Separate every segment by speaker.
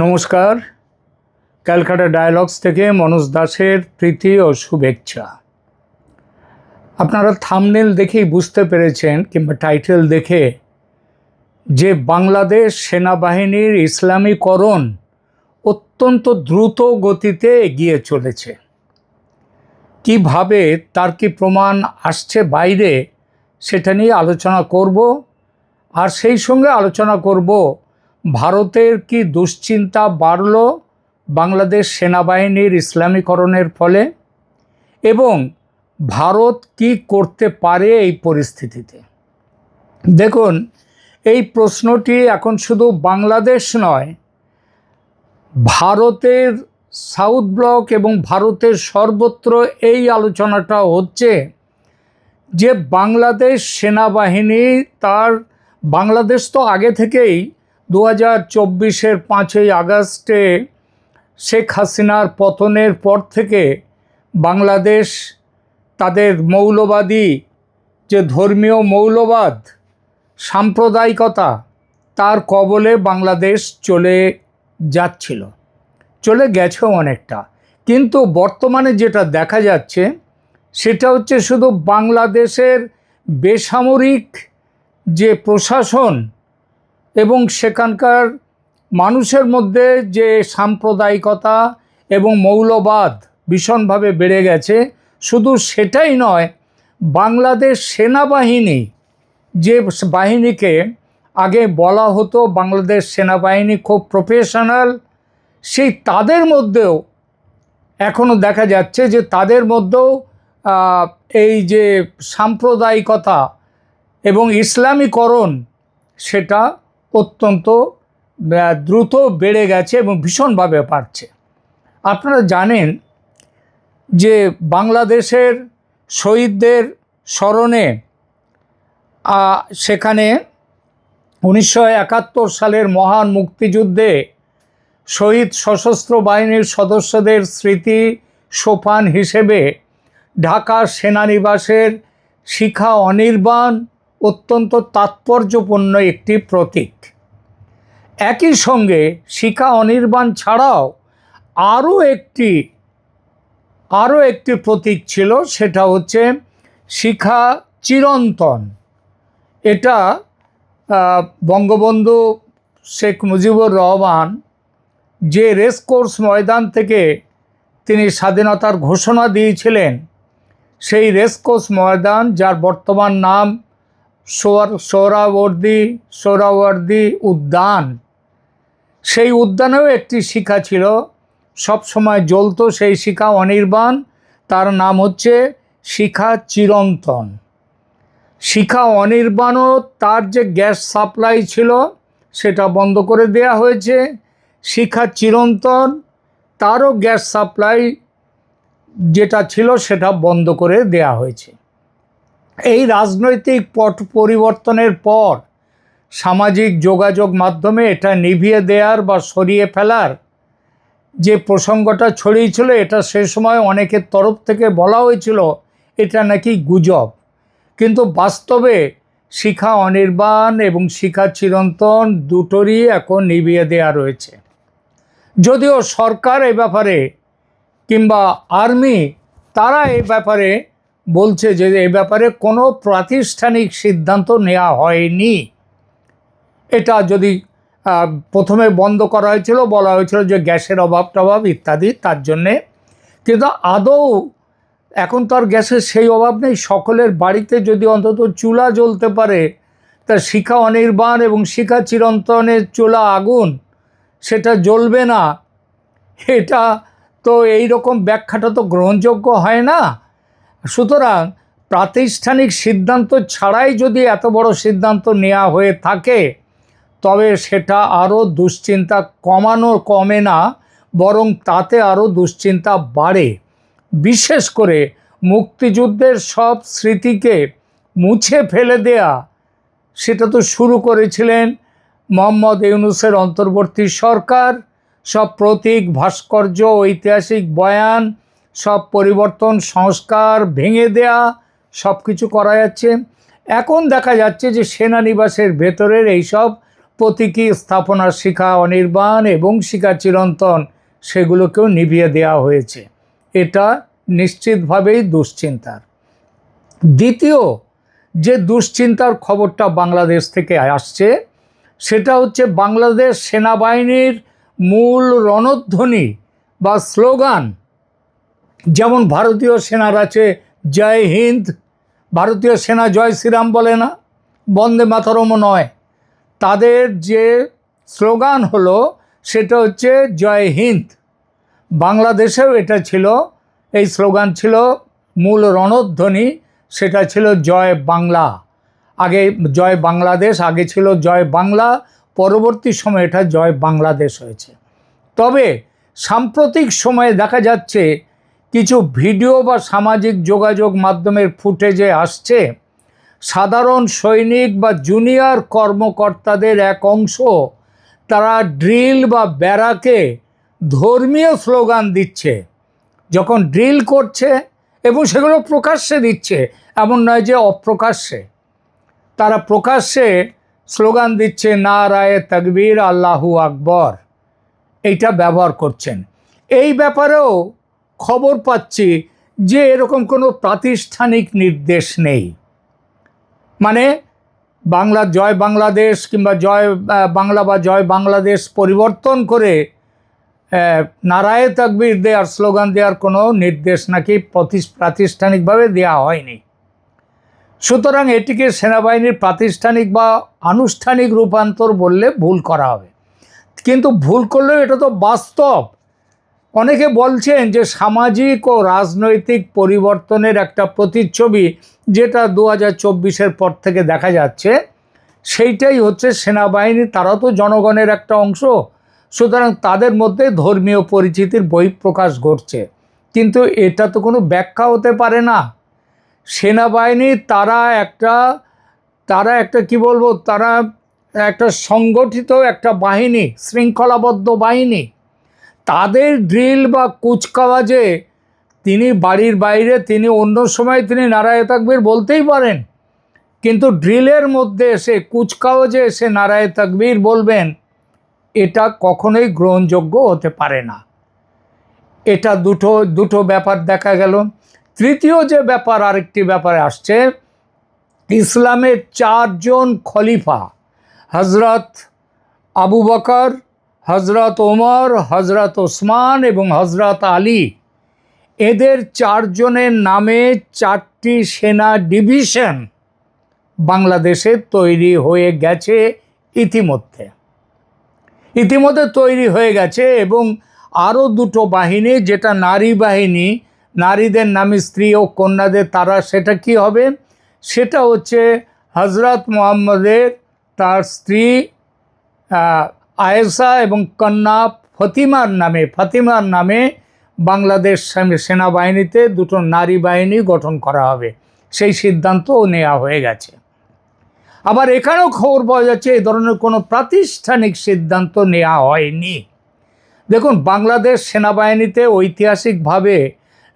Speaker 1: নমস্কার। ক্যালকাটা ডায়ালগস থেকে মনোজ দাসের প্রীতি ও শুভেচ্ছা। আপনারা থাম্বনেল দেখেই বুঝতে পেরেছেন কিংবা টাইটেল দেখে যে বাংলাদেশ সেনাবাহিনীর ইসলামীকরণ অত্যন্ত দ্রুত গতিতে এগিয়ে চলেছে। কিভাবে তার কি প্রমাণ আসছে বাইরে সেটা নিয়ে আলোচনা করব, আর সেই সঙ্গে আলোচনা করব ভারতের কি দুশ্চিন্তা বাড়ল বাংলাদেশ সেনাবাহিনীর ইসলামীকরণের ফলে, এবং ভারত কি করতে পারে এই পরিস্থিতিতে। দেখুন, এই প্রশ্নটি এখন শুধু বাংলাদেশ নয়, ভারতের সাউথ ব্লক এবং ভারতের সর্বত্র এই আলোচনাটা হচ্ছে যে বাংলাদেশ সেনাবাহিনী বাংলাদেশ তো আগে থেকেই 2024-এর 5ই আগস্টে শেখ হাসিনার পতনের পর থেকে বাংলাদেশ তাদের মৌলবাদী যে ধর্মীয় মৌলবাদ, সাম্প্রদায়িকতা, তার কবলে বাংলাদেশ চলে গেছেও অনেকটা। কিন্তু বর্তমানে যেটা দেখা যাচ্ছে সেটা হচ্ছে শুধু বাংলাদেশের বেসামরিক যে প্রশাসন এবং সেখানকার মানুষের মধ্যে যে সাম্প্রদায়িকতা এবং মৌলবাদ ভীষণভাবে বেড়ে গেছে, শুধু সেটাই নয়, বাংলাদেশ সেনাবাহিনী যে বাহিনীকে আগে বলা হতো বাংলাদেশ সেনাবাহিনী খুব প্রফেশনাল, সেই তাদের মধ্যেও এখনও দেখা যাচ্ছে যে তাদের মধ্যেও এই যে সাম্প্রদায়িকতা এবং ইসলামীকরণ সেটা অত্যন্ত দ্রুত বেড়ে গেছে এবং ভীষণভাবে বাড়ছে। আপনারা জানেন যে বাংলাদেশের শহীদদের স্মরণে সেখানে 1971 সালের মহান মুক্তিযুদ্ধে শহীদ সশস্ত্র বাহিনীর সদস্যদের স্মৃতি সোপান হিসেবে ঢাকা সেনানিবাসের শিখা অনির্বাণ অত্যন্ত তাৎপর্যপূর্ণ একটি প্রতীক। একই সঙ্গে শিখা অনির্বাণ ছাড়াও আরও একটি প্রতীক ছিল, সেটা হচ্ছে শিখা চিরন্তন। এটা বঙ্গবন্ধু শেখ মুজিবুর রহমান যে রেসকোর্স ময়দান থেকে তিনি স্বাধীনতার ঘোষণা দিয়েছিলেন, সেই রেসকোর্স ময়দান, যার বর্তমান নাম সোহরাওয়ার্দী উদ্যান, সেই উদ্যানেও একটি শিখা ছিল, সব সময় জ্বলতো সেই শিখা অনির্বাণ, তার নাম হচ্ছে শিখা চিরন্তন। শিখা অনির্বাণও তার যে গ্যাস সাপ্লাই ছিল সেটা বন্ধ করে দেয়া হয়েছে। শিখা চিরন্তন তারও গ্যাস সাপ্লাই যেটা ছিল সেটা বন্ধ করে দেয়া হয়েছে। এই রাজনৈতিক পট পরিবর্তনের পর সামাজিক যোগাযোগ মাধ্যমে এটা নিভিয়ে দেওয়ার বা সরিয়ে ফেলার যে প্রসঙ্গটা ছড়িয়েছিল, এটা সে সময় অনেকের তরফ থেকে বলা হয়েছিল এটা নাকি গুজব, কিন্তু বাস্তবে শিখা অনির্বাণ এবং শিখা চিরন্তন দুটোরই এখন নিভিয়ে দেওয়া রয়েছে। যদিও সরকার এ ব্যাপারে কিংবা আর্মি তারা এই ব্যাপারে বলছে যে এ ব্যাপারে কোনো প্রাতিষ্ঠানিক সিদ্ধান্ত নেওয়া হয়নি। এটা যদি প্রথমে বন্ধ করা হয়েছিল, বলা হয়েছিল যে গ্যাসের অভাব ইত্যাদি, তার জন্যে, কিন্তু আদৌ এখন তো আর গ্যাসের সেই অভাব নেই। সকলের বাড়িতে যদি অন্তত চুলা জ্বলতে পারে, তা শিখা অনির্বাণ এবং শিখা চিরন্তনের চুলা আগুন সেটা জ্বলবে না, এটা তো এই রকম ব্যাখ্যাটা তো গ্রহণযোগ্য হয় না। সুতরাং প্রাতিষ্ঠানিক সিদ্ধান্ত ছাড়াই যদি এত বড় সিদ্ধান্ত নেওয়া হয়ে থাকে, তবে সেটা আরও দুশ্চিন্তা কমে না, বরং তাতে আরও দুশ্চিন্তা বাড়ে। বিশেষ করে মুক্তিযুদ্ধের সব স্মৃতিকে মুছে ফেলে দেয়া, সেটা তো শুরু করেছিলেন মোহাম্মদ ইউনূসের অন্তর্বর্তী সরকার। সব প্রতীক, ভাস্কর্য, ঐতিহাসিক বয়ান, সব পরিবর্তন, সংস্কার ভেঙে দেয়া, সব কিছু করা যাচ্ছে। এখন দেখা যাচ্ছে যে সেনানিবাসের ভেতরের এইসব প্রতীকী স্থাপনার শিখা অনির্বাণ এবং শিখা চিরন্তন সেগুলোকেও নিভিয়ে দেওয়া হয়েছে। এটা নিশ্চিতভাবেই দুশ্চিন্তার। দ্বিতীয় যে দুশ্চিন্তার খবরটা বাংলাদেশ থেকে আসছে সেটা হচ্ছে বাংলাদেশ সেনাবাহিনীর মূল রণধ্বনি বা স্লোগান, যেমন ভারতীয় সেনার আছে জয় হিন্দ, ভারতীয় সেনা জয় শ্রীরাম বলে না, বন্দে মাতরমও নয়, তাদের যে স্লোগান হলো সেটা হচ্ছে জয় হিন্দ। বাংলাদেশেও এটা ছিল, এই স্লোগান ছিল মূল রণধ্বনি, সেটা ছিল জয় বাংলা। আগে জয় বাংলাদেশ, আগে ছিল জয় বাংলা, পরবর্তী সময়ে এটা জয় বাংলাদেশ হয়েছে। তবে সাম্প্রতিক সময়ে দেখা যাচ্ছে কিছু ভিডিও বা সামাজিক যোগাযোগ মাধ্যমের ফুটেজে আসছে সাধারণ সৈনিক বা জুনিয়র কর্মকর্তাদের এক অংশ তারা ড্রিল বা ব্যারাকে ধর্মীয় স্লোগান দিচ্ছে। যখন ড্রিল করছে এবং সেগুলো প্রকাশ্যে দিচ্ছে, এমন নয় যে অপ্রকাশ্যে, তারা প্রকাশ্যে স্লোগান দিচ্ছে নারায়ে তাকবীর আল্লাহু আকবর, এইটা ব্যবহার করছেন। এই ব্যাপারেও খবর পাচ্ছি যে এরকম কোনো প্রাতিষ্ঠানিক নির্দেশ নেই। মানে বাংলা জয় বাংলাদেশ কিংবা জয় বাংলা বা জয় বাংলাদেশ পরিবর্তন করে নারায়ে তাকবীর দেওয়ার স্লোগান দেওয়ার কোনো নির্দেশ নাকি প্রাতিষ্ঠানিকভাবে দেওয়া হয়নি। সুতরাং এটিকে সেনাবাহিনীর প্রাতিষ্ঠানিক বা আনুষ্ঠানিক রূপান্তর বললে ভুল করা হবে, কিন্তু ভুল করলেও এটা তো বাস্তব। অনেকে বলছেন যে সামাজিক ও রাজনৈতিক পরিবর্তনের একটা প্রতিচ্ছবি যেটা 2024-এর পর থেকে দেখা যাচ্ছে, সেইটাই হচ্ছে সেনাবাহিনী। তারা তো জনগণের একটা অংশ, সুতরাং তাদের মধ্যে ধর্মীয় পরিচিতির বহিঃপ্রকাশ ঘটছে। কিন্তু এটা তো কোনো ব্যাখ্যা হতে পারে না। সেনাবাহিনী তারা একটা কি বলবো, তারা একটা সংগঠিত একটা বাহিনী, শৃঙ্খলাবদ্ধ বাহিনী। তাদের ড্রিল বা কুচকাওয়াজে তিনি বাড়ির বাইরে, তিনি অন্য সময় তিনি নারায়ে তাকবীর বলতেই পারেন, কিন্তু ড্রিলের মধ্যে এসে কুচকাওয়াজে এসে নারায়ে তাকবীর বলবেন, এটা কখনোই গ্রহণযোগ্য হতে পারে না। এটা দুটো ব্যাপার দেখা গেল। তৃতীয় যে ব্যাপার, আরেকটি ব্যাপারে আসছে, ইসলামের 4 জন খলিফা হজরত আবু বকর, হজরত ওমর, হজরত ওসমান এবং হজরত আলী, এদের 4 জনের নামে 4টি সেনা ডিভিশন বাংলাদেশে তৈরি হয়ে গেছে ইতিমধ্যে তৈরি হয়ে গেছে। এবং আরও 2টো বাহিনী, যেটা নারী বাহিনী, নারীদের নামে স্ত্রী ও কন্যাদের, তারা সেটা কি হবে, সেটা হচ্ছে হজরত মুহাম্মদের তার স্ত্রী আয়েশা এবং কন্যা ফাতিমার নামে বাংলাদেশ সেনাবাহিনীতে 2টো নারী বাহিনী গঠন করা হবে, সেই সিদ্ধান্তও নেওয়া হয়ে গেছে। আবার এখানেও খবর পাওয়া যাচ্ছে এই ধরনের কোনো প্রাতিষ্ঠানিক সিদ্ধান্ত নেওয়া হয়নি। দেখুন, বাংলাদেশ সেনাবাহিনীতে ঐতিহাসিকভাবে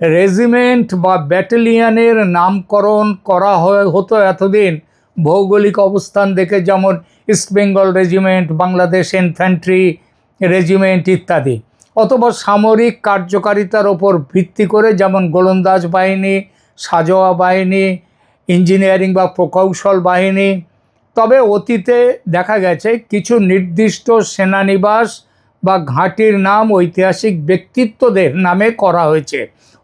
Speaker 1: রেজিমেন্ট বা ব্যাটালিয়নের নামকরণ করা হতো এতদিন ভৌগোলিক অবস্থান দেখে, যেমন east Bengal regiment, Bangladesh infantry regiment ইত্যাদি, অথবা সামরিক কার্যকারিতার ওপর ভিত্তি করে, যেমন গোলন্দাজ বাহিনী, সাজোয়া বাহিনী, ইঞ্জিনিয়ারিং বা প্রকৌশল বাহিনী। তবে অতীতে দেখা গেছে কিছু নির্দিষ্ট সেনানিবাস বা ঘাঁটির নাম ঐতিহাসিক ব্যক্তিত্বদের নামে করা হয়েছে।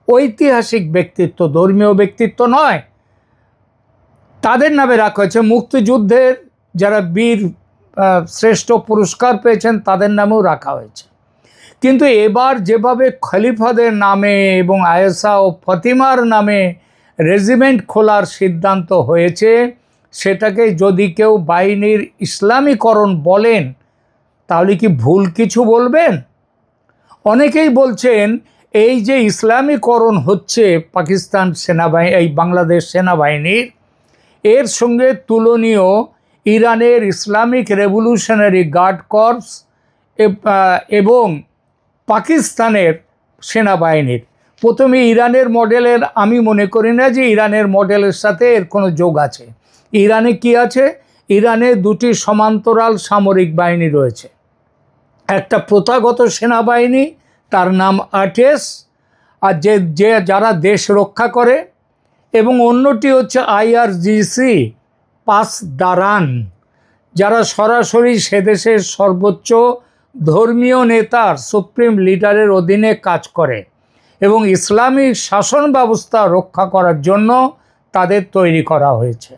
Speaker 1: ঐতিহাসিক ব্যক্তিত্ব, ধর্মীয় ব্যক্তিত্ব নয়, তাদের নামে রাখা হয়েছে। মুক্তিযুদ্ধের যারা বীর শ্রেষ্ঠ পুরস্কার পেয়েছেন তাদের নামেও রাখা হয়েছে। কিন্তু এবার যেভাবে খলিফাদের নামে এবং আয়েশা ও ফাতিমার নামে রেজিমেন্ট খোলার সিদ্ধান্ত হয়েছে, সেটাকে যদি কেউ বাহিনীর ইসলামীকরণ বলেন, তাহলে কি ভুল কিছু বলবেন? অনেকেই বলছেন এই যে ইসলামীকরণ হচ্ছে পাকিস্তান সেনাবাহিনী, এই বাংলাদেশ সেনাবাহিনীর, এর সঙ্গে তুলনীয় ইরানের ইসলামিক রেভলিউশনারি গার্ড কর্পস এবং পাকিস্তানের সেনাবাহিনীর। প্রথমে ইরানের মডেলের, আমি মনে করি না যে ইরানের মডেলের সাথে এর কোনো যোগ আছে। ইরানে কি আছে? ইরানে দুটি সমান্তরাল সামরিক বাহিনী রয়েছে। একটা প্রথাগত সেনাবাহিনী, তার নাম আরটিএস, আর যারা দেশ রক্ষা করে, এবং অন্যটি হচ্ছে আইআরজিসি পাসদারান, যারা সরাসরি সে দেশের সর্বোচ্চ ধর্মীয় নেতার সুপ্রিম লিডারের অধীনে কাজ করে এবং ইসলামিক শাসন ব্যবস্থা রক্ষা করার জন্য তাদের তৈরি করা হয়েছে।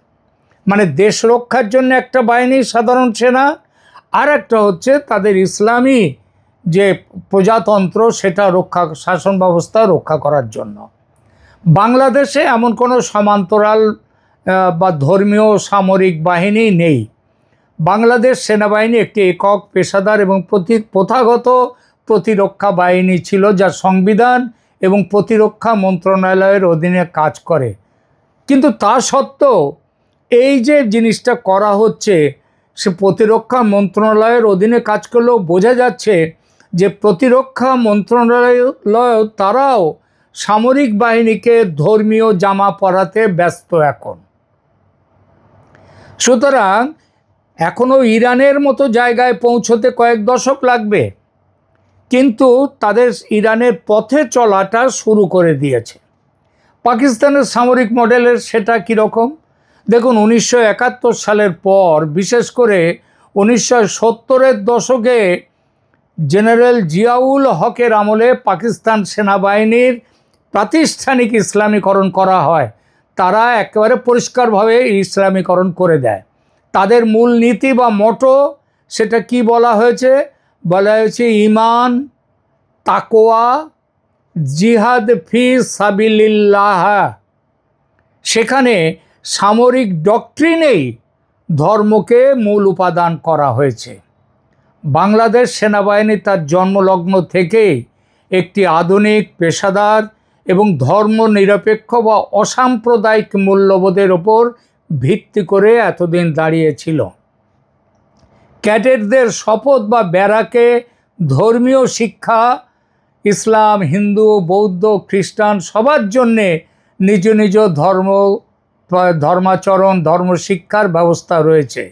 Speaker 1: মানে দেশ রক্ষার জন্য একটা বাহিনী, সাধারণ সেনা, আর একটা হচ্ছে তাদের ইসলামী যে প্রজাতন্ত্র সেটা রক্ষা, শাসন ব্যবস্থা রক্ষা করার জন্য। বাংলাদেশে এমন কোনো সমান্তরাল বা ধর্মীয় সামরিক বাহিনী নেই। বাংলাদেশ সেনাবাহিনী একটি একক, পেশাদার এবং প্রথাগত প্রতিরক্ষা বাহিনী ছিল, যা সংবিধান এবং প্রতিরক্ষা মন্ত্রণালয়ের অধীনে কাজ করে। কিন্তু তা সত্ত্বেও এই যে জিনিসটা করা হচ্ছে, সে প্রতিরক্ষা মন্ত্রণালয়ের অধীনে কাজ করলেও বোঝা যাচ্ছে যে প্রতিরক্ষা মন্ত্রণালয় তারাও সামরিক বাহিনীকে ধর্মীয় জামা পরাতে ব্যস্ত এখন। সুতরাং এখনও ইরানের মতো জায়গায় পৌঁছতে কয়েক দশক লাগবে, কিন্তু তাদের ইরানের পথে চলাটা শুরু করে দিয়েছে। পাকিস্তানের সামরিক মডেলের সেটা কীরকম দেখুন। 1971 সালের পর, বিশেষ করে 1970-এর দশকে জেনারেল জিয়াউল হকের আমলে পাকিস্তান সেনাবাহিনীর প্রাতিষ্ঠানিক ইসলামীকরণ করা হয়। তারা একেবারে পরিষ্কারভাবে ইসলামীকরণ করে দেয়। তাদের মূল নীতি বা মোটো সেটা কি বলা হয়েছে? বলা হয়েছে ঈমান, তাকওয়া, জিহাদ ফি সাবিলিল্লাহ। সেখানে সামরিক ডক্ট্রিনেই ধর্মকে মূল উপাদান করা হয়েছে। বাংলাদেশ সেনাবাহিনী তার জন্মলগ্ন থেকেই একটি আধুনিক, পেশাদার এবং ধর্মনিরপেক্ষ বা অসাম্প্রদায়িক মূল্যবোধের ওপর ভিত্তি করে এতদিন দাঁড়িয়েছিল। ক্যাডেটদের শপথ বা ব্যারাকে ধর্মীয় শিক্ষা, ইসলাম, হিন্দু, বৌদ্ধ, খ্রিস্টান সবার জন্যে নিজ নিজ ধর্মাচরণ, ধর্মশিক্ষার ব্যবস্থা রয়েছে।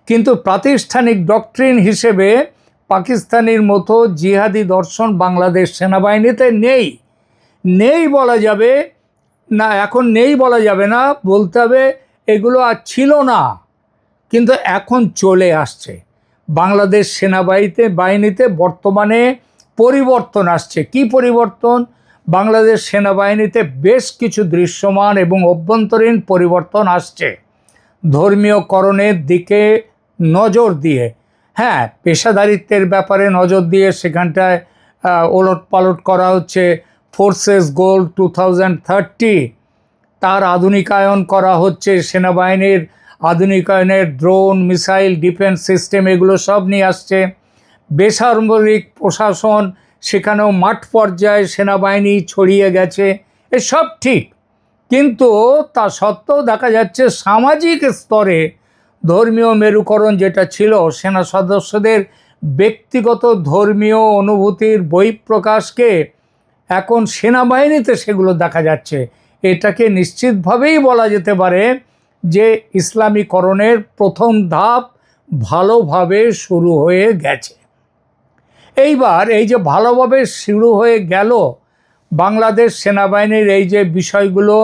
Speaker 1: কিন্তু প্রাতিষ্ঠানিক ডক্ট্রিন হিসেবে পাকিস্তানের মতো জিহাদি দর্শন বাংলাদেশ সেনাবাহিনীতে নেই বলা যাবে না। এখন নেই বলা যাবে না, বলতে হবে এগুলো আর ছিল না, কিন্তু এখন চলে আসছে। বাংলাদেশ বাহিনীতে বর্তমানে পরিবর্তন আসছে। কি পরিবর্তন? বাংলাদেশ সেনাবাহিনীতে বেশ কিছু দৃশ্যমান এবং অভ্যন্তরীণ পরিবর্তন আসছে ধর্মীয়করণের দিকে নজর দিয়ে। হ্যাঁ, পেশাদারিত্বের ব্যাপারে নজর দিয়ে সেখানটায় ওলটপালট করা হচ্ছে। ফোর্সেস গোল 2030, তার আধুনিকায়ন করা হচ্ছে। সেনাবাহিনীর আধুনিকায়নের ড্রোন, মিসাইল, ডিফেন্স সিস্টেম এগুলো সব নিয়ে আসছে। বেসামরিক প্রশাসন, সেখানেও মাঠ পর্যায়ে সেনাবাহিনী ছড়িয়ে গেছে। এসব ঠিক, কিন্তু তা সত্ত্বেও দেখা যাচ্ছে সামাজিক স্তরে ধর্মীয় মেরুকরণ যেটা ছিল, সেনা সদস্যদের ব্যক্তিগত ধর্মীয় অনুভূতির বহিঃপ্রকাশকে এখন সেনাবাহিনীতে সেগুলো দেখা যাচ্ছে। এটাকে নিশ্চিতভাবেই বলা যেতে পারে যে ইসলামীকরণের প্রথম ধাপ ভালোভাবে শুরু হয়ে গেছে। এইবার এই যে ভালোভাবে শুরু হয়ে গেল বাংলাদেশ সেনাবাহিনীর এই যে বিষয়গুলো,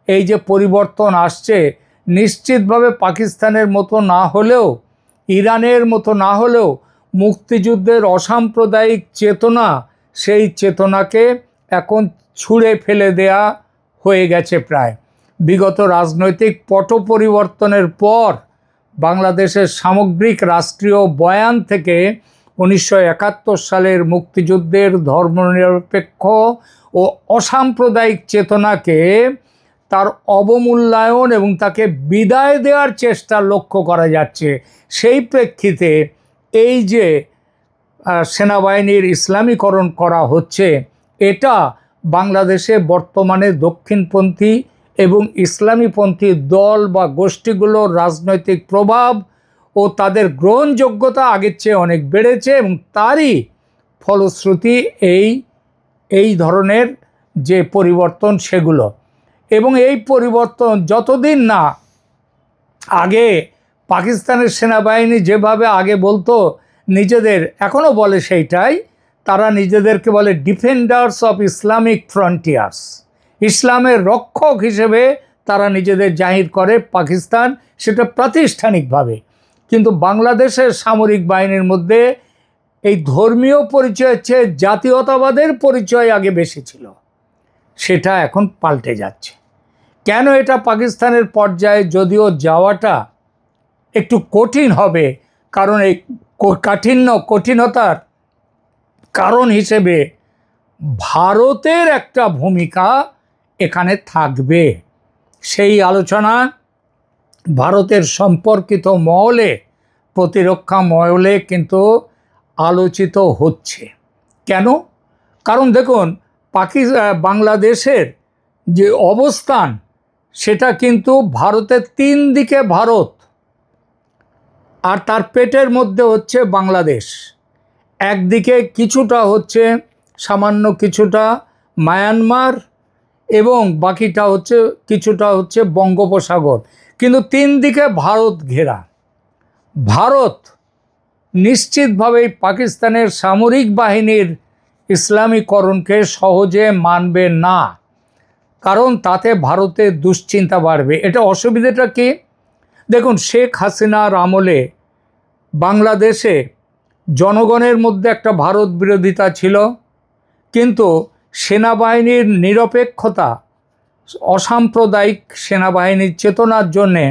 Speaker 1: এই যে পরিবর্তন আসছে, নিশ্চিতভাবে পাকিস্তানের মতো না হলেও, ইরানের মতো না হলেও মুক্তিযুদ্ধের অসাম্প্রদায়িক চেতনা, সেই চেতনাকে এখন ছুঁড়ে ফেলে দেয়া হয়ে গেছে প্রায়। বিগত রাজনৈতিক পট পরিবর্তনের পর বাংলাদেশের সামগ্রিক রাষ্ট্রীয় বয়ান থেকে 1971 সালের মুক্তিযুদ্ধের ধর্মনিরপেক্ষ ও অসাম্প্রদায়িক চেতনাকে তার অবমূল্যায়ন এবং তাকে বিদায় দেওয়ার চেষ্টা লক্ষ্য করা যাচ্ছে। সেই প্রেক্ষিতে এই যে সেনাবাহিনীর ইসলামীকরণ করা হচ্ছে, এটা বাংলাদেশে বর্তমানে দক্ষিণপন্থী এবং ইসলামীপন্থী দল বা গোষ্ঠীগুলোর রাজনৈতিক প্রভাব ও তাদের গ্রহণযোগ্যতা আগের চেয়ে অনেক বেড়েছে, এবং তারই ফলশ্রুতি এই ধরনের যে পরিবর্তন সেগুলো। এবং এই পরিবর্তন যতদিন না আগে পাকিস্তানের সেনাবাহিনী যেভাবে আগে বলতো নিজেদের, এখনও বলে সেইটাই, তারা নিজেদেরকে বলে ডিফেন্ডার্স অফ ইসলামিক ফ্রন্টিয়ার্স, ইসলামের রক্ষক হিসেবে তারা নিজেদের জাহির করে পাকিস্তান, সেটা প্রাতিষ্ঠানিকভাবে। কিন্তু বাংলাদেশের সামরিক বাহিনীর মধ্যে এই ধর্মীয় পরিচয়ের চেয়ে জাতীয়তাবাদের পরিচয় আগে বেশি ছিল, সেটা এখন পাল্টে যাচ্ছে। কেন এটা পাকিস্তানের পর্যায়ে যদিও যাওয়াটা একটু কঠিন হবে, কারণ এই কঠিনতার কারণ হিসেবে ভারতের একটা ভূমিকা এখানে থাকবে। সেই আলোচনা ভারতের সম্পর্কিত মহলে, প্রতিরক্ষা মহলে কিন্তু আলোচিত হচ্ছে। কেন? কারণ দেখুন, বাংলাদেশের যে অবস্থান সেটা কিন্তু ভারতের 3 দিকে ভারত, আর তার পেটের মধ্যে হচ্ছে বাংলাদেশ। একদিকে কিছুটা হচ্ছে, সামান্য কিছুটা মায়ানমার, এবং বাকিটা হচ্ছে কিছুটা হচ্ছে বঙ্গোপসাগর, কিন্তু 3 দিকে ভারত ঘেরা। ভারত নিশ্চিতভাবেই পাকিস্তানের সামরিক বাহিনীর ইসলামীকরণকে সহজে মানবে না, কারণ তাতে ভারতের দুশ্চিন্তা বাড়বে। এটা অসুবিধাটা কি? দেখুন, শেখ হাসিনার আমলে বাংলাদেশে জনগণের মধ্যে একটা ভারত বিরোধিতা ছিল, কিন্তু সেনাবাহিনীর নিরপেক্ষতা, অসাম্প্রদায়িক সেনাবাহিনীর চেতনার জন্যে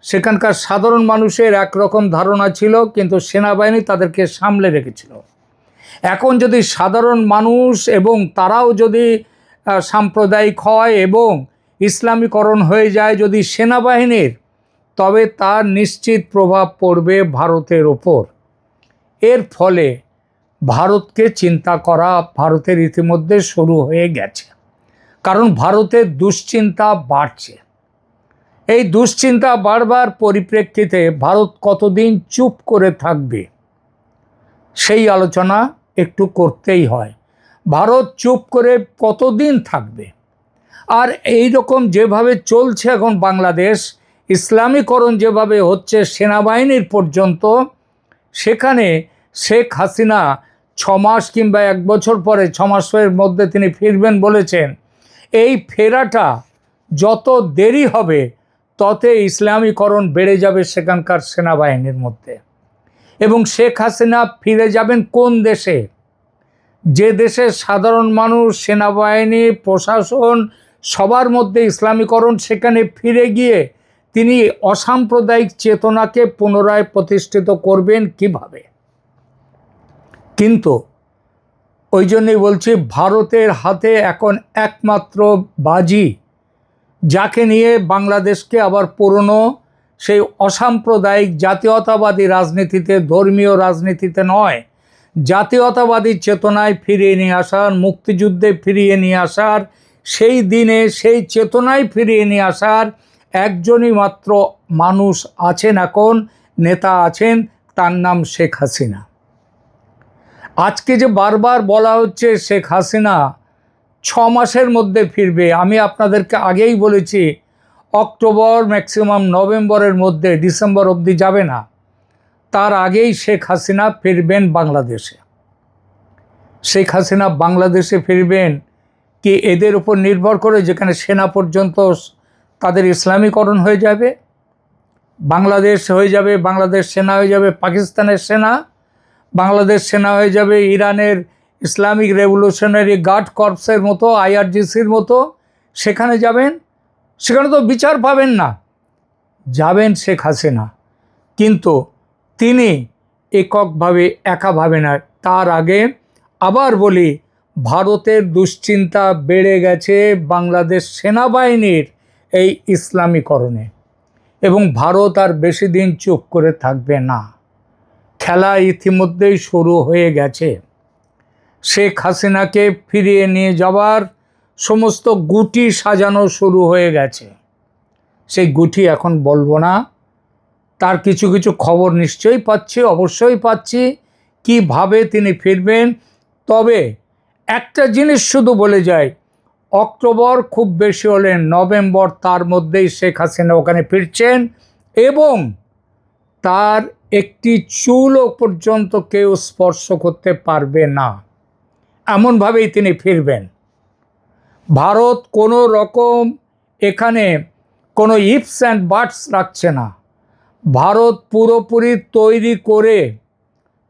Speaker 1: সেখানকার সাধারণ মানুষের একরকম ধারণা ছিল, কিন্তু সেনাবাহিনী তাদেরকে সামলে রেখেছিল। এখন যদি সাধারণ মানুষ এবং তারাও যদি সাম্প্রদায়িক হয় এবং ইসলামীকরণ হয়ে যায় যদি সেনাবাহিনীর, তবে তার নিশ্চিত প্রভাব পড়বে ভারতের ওপর। এর ফলে ভারতকে চিন্তা করা ভারতের ইতিমধ্যে শুরু হয়ে গেছে, কারণ ভারতের দুশ্চিন্তা বাড়ছে। এই দুশ্চিন্তা বাড়বার পরিপ্রেক্ষিতে ভারত কতদিন চুপ করে থাকবে সেই আলোচনা একটু করতেই হয়। ভারত চুপ করে কতদিন থাকবে? আর এই রকম যেভাবে চলছে এখন বাংলাদেশ, ইসলামীকরণ যেভাবে হচ্ছে সেনাবাহিনীর পর্যন্ত, সেখানে শেখ হাসিনা 6 মাস কিংবা 1 বছর পরে, 6 মাসের মধ্যে তিনি ফিরবেন বলেছেন। এই ফেরাটা যত দেরি হবে তত ইসলামীকরণ বেড়ে যাবে সেখানকার সেনাবাহিনীর মধ্যে। এবং শেখ হাসিনা ফিরে যাবেন কোন দেশে? যে দেশের সাধারণ মানুষ, সেনাবাহিনী, প্রশাসন সবার মধ্যে ইসলামীকরণ, সেখানে ফিরে গিয়ে তিনি অসাম্প্রদায়িক চেতনাকে পুনরায় প্রতিষ্ঠিত করবেন কিভাবে? কিন্তু ওই জন্যই বলছি, ভারতের হাতে এখন একমাত্র বাজি, যাকে নিয়ে বাংলাদেশকে আবার পুরনো সেই অসাম্প্রদায়িক জাতীয়তাবাদী রাজনীতিতে, ধর্মীয় রাজনীতিতে নয়, জাতীয়তাবাদী চেতনায় ফিরিয়ে নিয়ে আসার, মুক্তিযুদ্ধে ফিরিয়ে নিয়ে আসার, সেই দিনে সেই চেতনায় ফিরিয়ে নিয়ে আসার একজনই মাত্র মানুষ আছেন, এখন নেতা আছেন, তার নাম শেখ হাসিনা। আজকে যে বারবার বলা হচ্ছে শেখ হাসিনা 6 মাসের মধ্যে ফিরবে, আমি আপনাদেরকে আগেই বলেছি অক্টোবর, ম্যাক্সিমাম নভেম্বরের মধ্যে, ডিসেম্বর অবধি যাবে না, তার আগেই শেখ হাসিনা ফিরবেন বাংলাদেশে। শেখ হাসিনা বাংলাদেশে ফিরবেন কি এদের উপর নির্ভর করে, যেখানে সেনা পর্যন্ত তাদের ইসলামীকরণ হয়ে যাবে, বাংলাদেশ হয়ে যাবে, বাংলাদেশ সেনা হয়ে যাবে পাকিস্তানের সেনা, বাংলাদেশ সেনা হয়ে যাবে ইরানের ইসলামিক রেভলিউশনারি গার্ড কর্পসের মতো, IRGCর মতো। সেখানে যাবেন, সেখানে তো বিচার পাবেন না, যাবেন শেখ হাসিনা। কিন্তু তিনি এককভাবে, একাভাবে না। তার আগে আবার বলি, ভারতের দুশ্চিন্তা বেড়ে গেছে বাংলাদেশ সেনাবাহিনীর এই ইসলামীকরণে, এবং ভারত আর বেশি দিন চুপ করে থাকবে না। খেলা ইতিমধ্যেই শুরু হয়ে গেছে। শেখ হাসিনাকে ফিরিয়ে নিয়ে যাওয়ার সমস্ত গুটি সাজানো শুরু হয়ে গেছে। সেই গুটি এখন বলবো না, তার কিছু কিছু খবর নিশ্চয়ই পাচ্ছি, অবশ্যই পাচ্ছি, কিভাবে তিনি ফিরবেন। তবে একটা জিনিস শুধু বলে যায়, অক্টোবর, খুব বেশি হলে নভেম্বর, তার মধ্যেই শেখ হাসিনা ওখানে ফিরছেন। এবং তার একটি চুলও পর্যন্ত কেউ স্পর্শ করতে পারবে না, এমনভাবেই তিনি ফিরবেন। ভারত কোনো রকম এখানে কোনো ইফস অ্যান্ড বাটস রাখছে না। ভারত পুরোপুরি তৈরি করে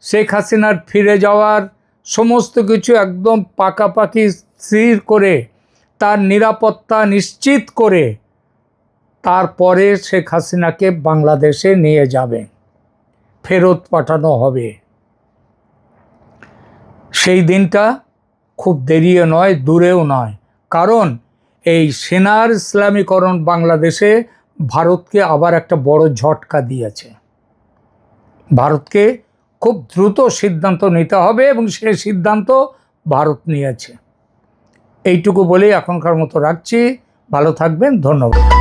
Speaker 1: শেখ হাসিনার ফিরে যাওয়ার সমস্ত কিছু একদম পাকাপাকি স্থির করে, তার নিরাপত্তা নিশ্চিত করে তারপরে শেখ হাসিনাকে বাংলাদেশে নিয়ে যাবে, ফেরত পাঠানো হবে। সেই দিনটা খুব দেরিও নয়, দূরেও নয়, কারণ এই সেনার ইসলামীকরণ বাংলাদেশে ভারতকে আবার একটা বড় ঝটকা দিয়েছে। ভারতকে খুব দ্রুত সিদ্ধান্ত নিতে হবে এবং সেই সিদ্ধান্ত ভারত নিয়েছে। এইটুকু বলেই এখনকার মতো রাখছি। ভালো থাকবেন, ধন্যবাদ।